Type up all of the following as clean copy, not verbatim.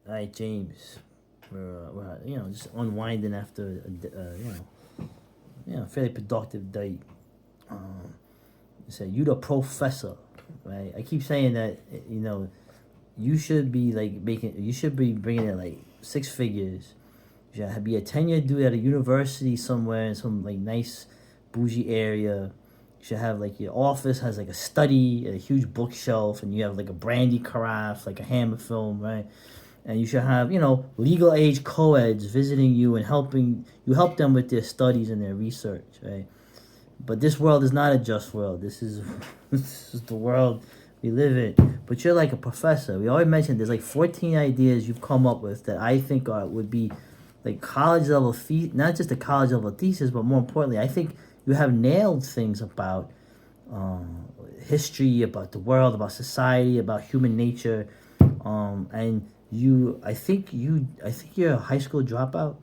All right, James. We're just unwinding after fairly productive day. Um, say you the professor, right? I keep saying that you should be like making, you should be bringing in like six figures. You should be a tenure dude at a university somewhere in some like nice bougie area. You should have like your office has like a study, a huge bookshelf, and you have like a brandy carafe, like a Hammer film, right? And you should have legal age co-eds visiting you and help them with their studies and their research, right? But this world is not a just world. This is this is the world we live in. But you're like a professor. We always mentioned there's like 14 ideas you've come up with that I think would be like college level not just a college level thesis, but more importantly, I think you have nailed things about history, about the world, about society, about human nature, and I think you're a high school dropout.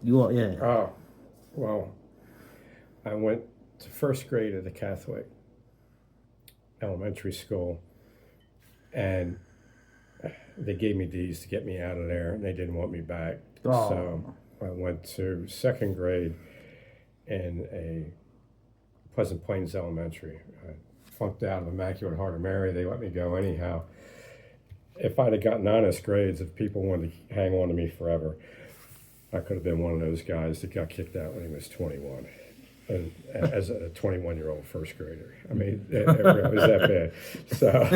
You are, yeah. Oh, well, I went to first grade at the Catholic elementary school, and they gave me D's to get me out of there, and they didn't want me back. Oh. So I went to second grade in a Pleasant Plains Elementary. I flunked out of Immaculate Heart of Mary. They let me go anyhow. If I'd have gotten honest grades, if people wanted to hang on to me forever, I could have been one of those guys that got kicked out when he was 21. And as a 21-year-old first grader. I mean, it really was that bad. So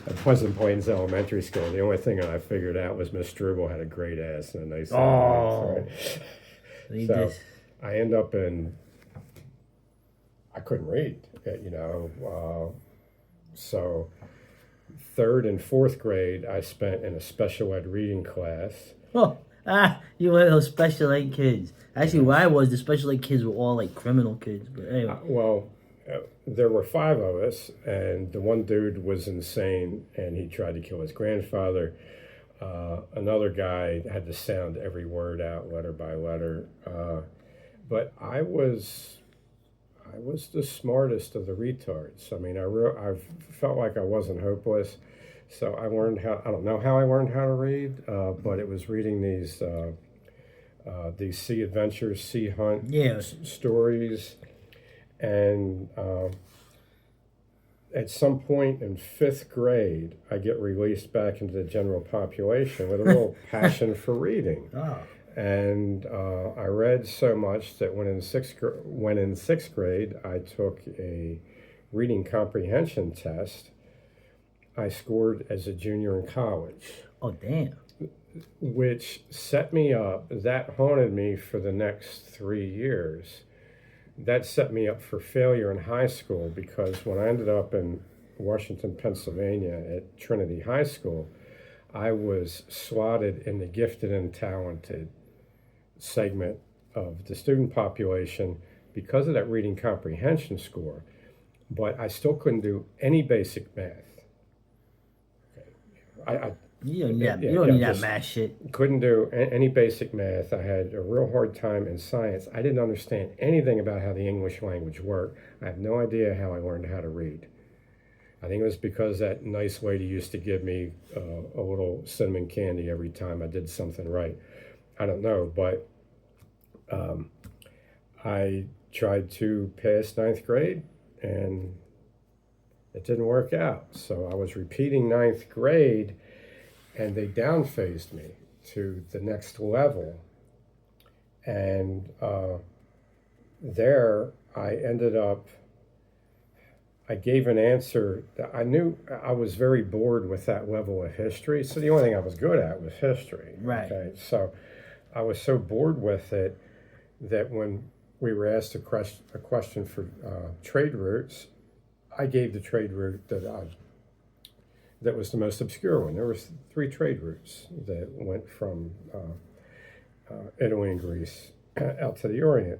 at Pleasant Plains Elementary School, the only thing that I figured out was Miss Struble had a great ass and a nice Oh. Right? So I end up I couldn't read, so third and fourth grade I spent in a special ed reading class. You were those special ed kids. Actually, where I was, the special ed kids were all like criminal kids. But anyway. There were five of us, and the one dude was insane, and he tried to kill his grandfather. Another guy had to sound every word out, letter by letter. But I was the smartest of the retards. I mean, I felt like I wasn't hopeless. So I don't know how I learned how to read, but it was reading these sea adventures, sea hunt stories. And at some point in fifth grade, I get released back into the general population with a real passion for reading. Oh. And I read so much that when in sixth grade, I took a reading comprehension test. I scored as a junior in college. Oh, damn. Which set me up. That haunted me for the next 3 years. That set me up for failure in high school, because when I ended up in Washington, Pennsylvania at Trinity High School, I was slotted in the gifted and talented segment of the student population because of that reading comprehension score. But I still couldn't do any basic math. You don't need that math shit. Couldn't do any basic math. I had a real hard time in science. I didn't understand anything about how the English language worked. I have no idea how I learned how to read. I think it was because that nice lady used to give me a little cinnamon candy every time I did something right. I don't know, but I tried to pass ninth grade, and it didn't work out. So I was repeating ninth grade, and they downphased me to the next level. And there I ended up, I gave an answer that I knew I was very bored with that level of history. So the only thing I was good at was history. Right. Okay. So I was so bored with it that when we were asked a question for trade routes, I gave the trade route that was the most obscure one. There was 3 trade routes that went from Italy and Greece out to the Orient.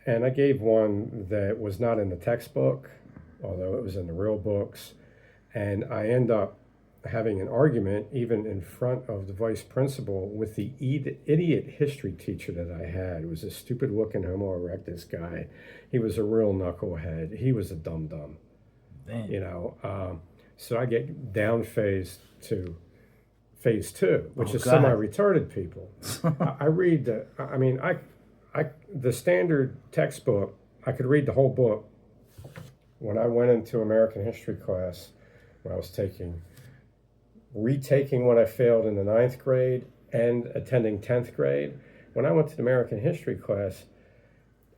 And I gave one that was not in the textbook, although it was in the real books. And I end up having an argument even in front of the vice principal with the idiot history teacher that I had. It was a stupid looking Homo erectus guy. He was a real knucklehead. He was a dum-dum. Damn. So I get down phased to phase two, which is God. semi-retarded people. I read the standard textbook. I could read the whole book. When I went into American history class, when I was retaking what I failed in the 9th grade and attending 10th grade, when I went to the American history class,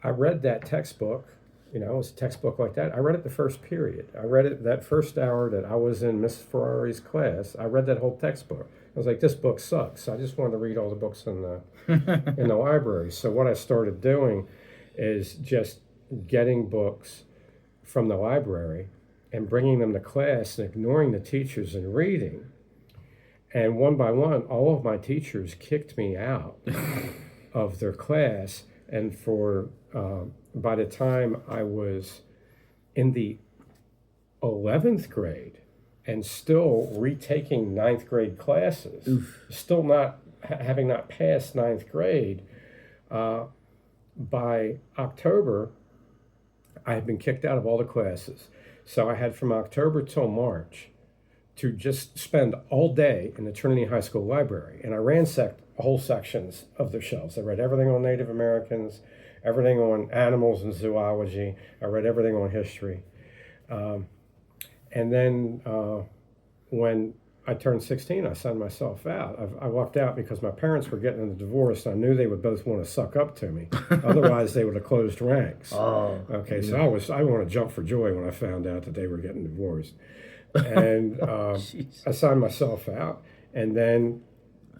I read that textbook. You know, it was a textbook like that. I read it the first period. I read it that first hour that I was in Miss Ferrari's class. I read that whole textbook. I was like, this book sucks. I just wanted to read all the books in the library. So what I started doing is just getting books from the library and bringing them to class and ignoring the teachers and reading. And one by one, all of my teachers kicked me out of their class. And by the time I was in the 11th grade and still retaking 9th grade classes, still having not passed 9th grade, by October, I had been kicked out of all the classes. So I had from October till March to just spend all day in the Trinity High School library. And I ransacked whole sections of their shelves. I read everything on Native Americans, everything on animals and zoology. I read everything on history. And then when I turned 16, I signed myself out. I walked out because my parents were getting a divorce. I knew they would both want to suck up to me. Otherwise, they would have closed ranks. Oh, okay, yeah. So I want to jump for joy when I found out that they were getting divorced. And I signed myself out. And then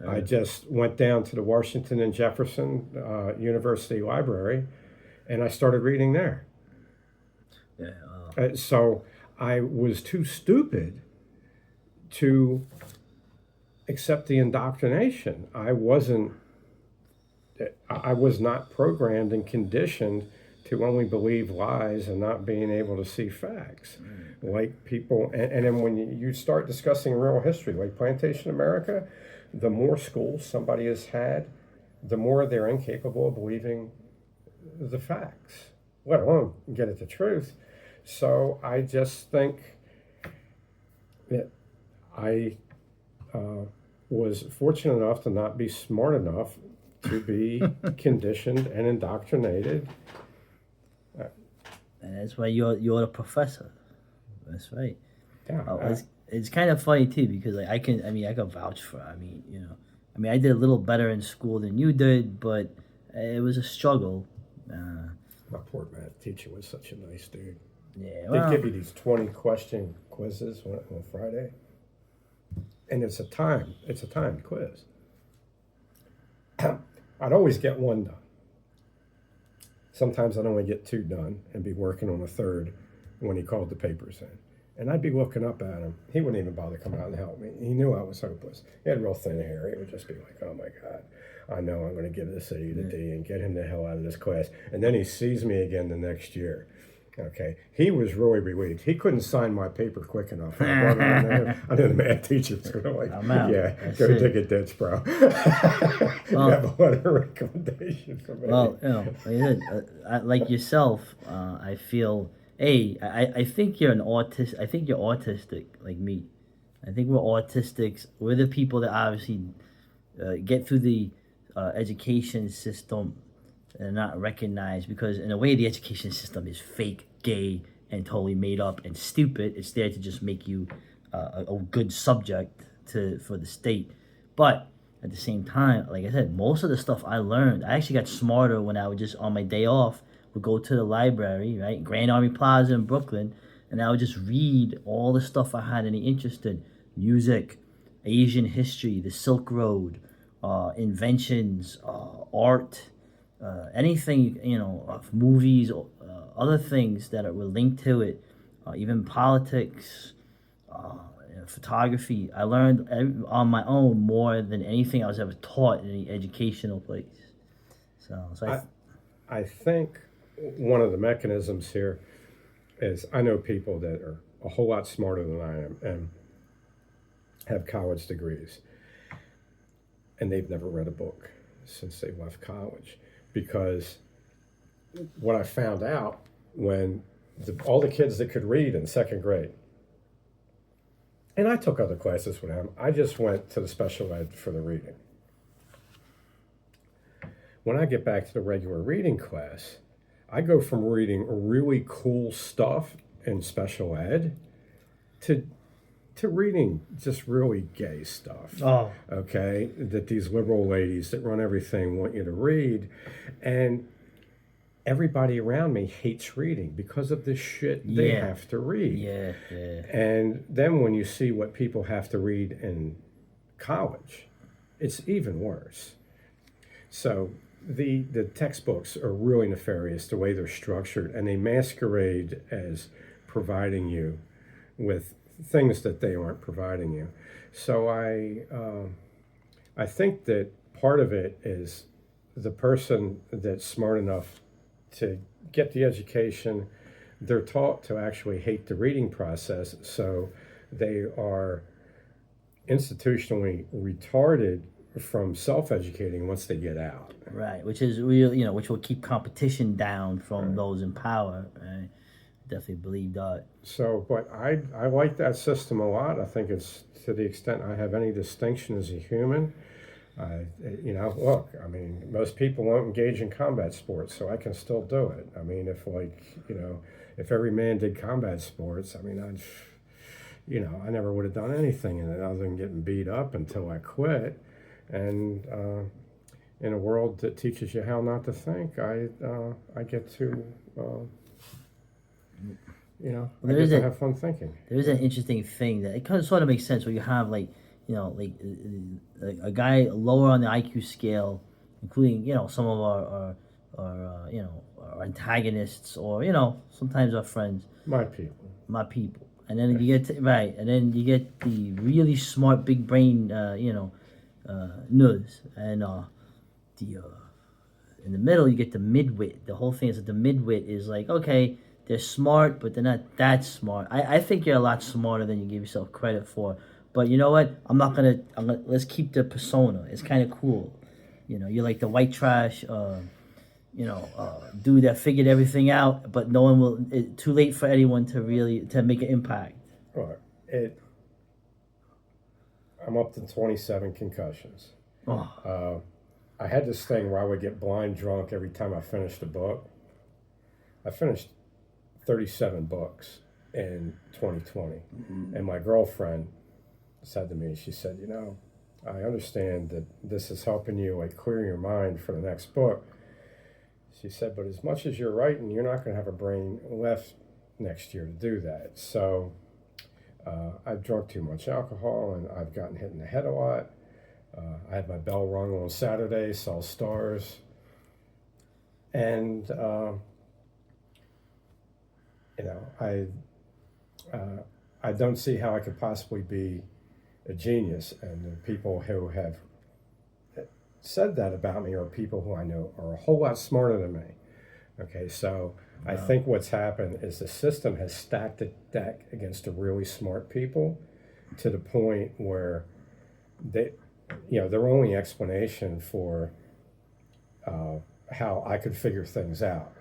I just went down to the Washington and Jefferson University Library, and I started reading there. Yeah. So I was too stupid to accept the indoctrination. I was not programmed and conditioned to only believe lies and not being able to see facts. Like people, and then when you start discussing real history, like Plantation America, the more schools somebody has had, the more they're incapable of believing the facts, let alone get at the truth. So I just think that I was fortunate enough to not be smart enough to be conditioned and indoctrinated. And that's why you're the professor. That's right. Yeah, it's kind of funny too because like I can vouch for. I did a little better in school than you did, but it was a struggle. My poor math teacher was such a nice dude. Yeah, They'd give you these 20-question quizzes on Friday, and it's a timed quiz. I'd always get one done. Sometimes I'd only get two done and be working on a third when he called the papers in. And I'd be looking up at him. He wouldn't even bother to come out and help me. He knew I was hopeless. He had real thin hair. He would just be like, oh my God, I know I'm going to give this idiot a D and get him the hell out of this class. And then he sees me again the next year. Okay, he was really relieved. He couldn't sign my paper quick enough. I knew the math teacher was going to like, I'm out. Yeah, That's go it. dig a ditch, bro. You have a letter of recommendation for me. Well, like yourself, I feel. I think you're an autist. I think you're autistic, like me. I think we're autistics. We're the people that obviously get through the education system and not recognized because, in a way, the education system is fake, gay, and totally made up and stupid. It's there to just make you a good subject for the state. But at the same time, like I said, most of the stuff I learned, I actually got smarter when I would just, on my day off, would go to the library, right, Grand Army Plaza in Brooklyn, and I would just read all the stuff I had any interest in. Music, Asian history, the Silk Road, inventions, art, anything, movies, other things that were linked to it, even politics, photography. I learned on my own more than anything I was ever taught in any educational place. So I think one of the mechanisms here is I know people that are a whole lot smarter than I am and have college degrees, and they've never read a book since they left college, because what I found out when all the kids that could read in second grade And I took other classes with him. I just went to the special ed for the reading. When I get back to the regular reading class, I go from reading really cool stuff in special ed to reading just really gay stuff. Oh. Okay, that these liberal ladies that run everything want you to read, and everybody around me hates reading because of the shit they have to read. Yeah, yeah. And then when you see what people have to read in college, it's even worse. So the textbooks are really nefarious the way they're structured, and they masquerade as providing you with things that they aren't providing you. So I think that part of it is the person that's smart enough to get the education, they're taught to actually hate the reading process, so they are institutionally retarded from self-educating once they get out. Right, which is real, which will keep competition down from those in power. Right? Definitely believe that. So, but I like that system a lot. I think it's, to the extent I have any distinction as a human, look, I mean, most people won't engage in combat sports, so I can still do it. I mean, if every man did combat sports, I mean, I never would have done anything in it other than getting beat up until I quit. And in a world that teaches you how not to think, I get to, I get to have fun thinking. There is an interesting thing that it kind of sort of makes sense where you have like a guy lower on the IQ scale, including some of our antagonists, or sometimes our friends, my people, and then you get and then you get the really smart big brain nuds, and in the middle you get the midwit. The whole thing is that the midwit is like, okay, they're smart but they're not that smart. I think you're a lot smarter than you give yourself credit for. But you know what? I'm gonna let's keep the persona. It's kind of cool. You're like the white trash, dude that figured everything out, but no one will. It's too late for anyone to make an impact. Right. I'm up to 27 concussions. Oh. I had this thing where I would get blind drunk every time I finished a book. I finished 37 books in 2020, and my girlfriend said to me, she said, I understand that this is helping you like clear your mind for the next book. She said, but as much as you're writing, you're not going to have a brain left next year to do that. So I've drunk too much alcohol, and I've gotten hit in the head a lot. I had my bell rung on Saturday, saw stars, and I don't see how I could possibly be a genius. And the people who have said that about me are people who I know are a whole lot smarter than me. Okay, so I think what's happened is the system has stacked the deck against the really smart people to the point where their only explanation for how I could figure things out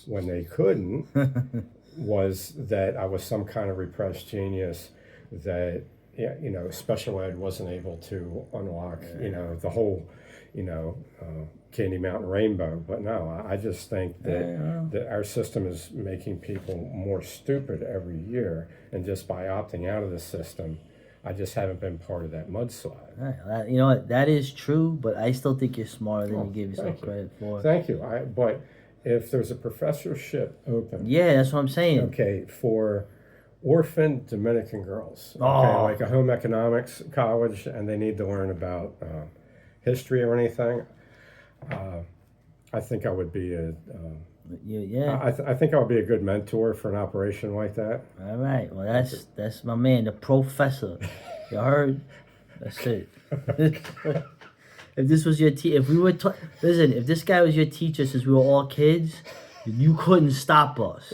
when they couldn't was that I was some kind of repressed genius, that special ed wasn't able to unlock the whole Candy Mountain rainbow. But no, I just think that our system is making people more stupid every year, and just by opting out of the system, I just haven't been part of that mudslide. You know what? That is true, but I still think you're smarter than you give yourself credit for. Thank you. But if there's a professorship open, that's what I'm saying. Okay, for orphan Dominican girls, like a home economics college, and they need to learn about history or anything, I think I would be I think I would be a good mentor for an operation like that. All right. Well, that's my man, the Profess'a. You heard? That's it. If this was your if we were listen, if this guy was your teacher since we were all kids, you couldn't stop us.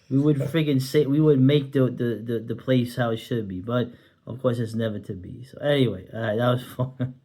We would we would make the place how it should be. But of course, it's never to be. So anyway, all right, that was fun.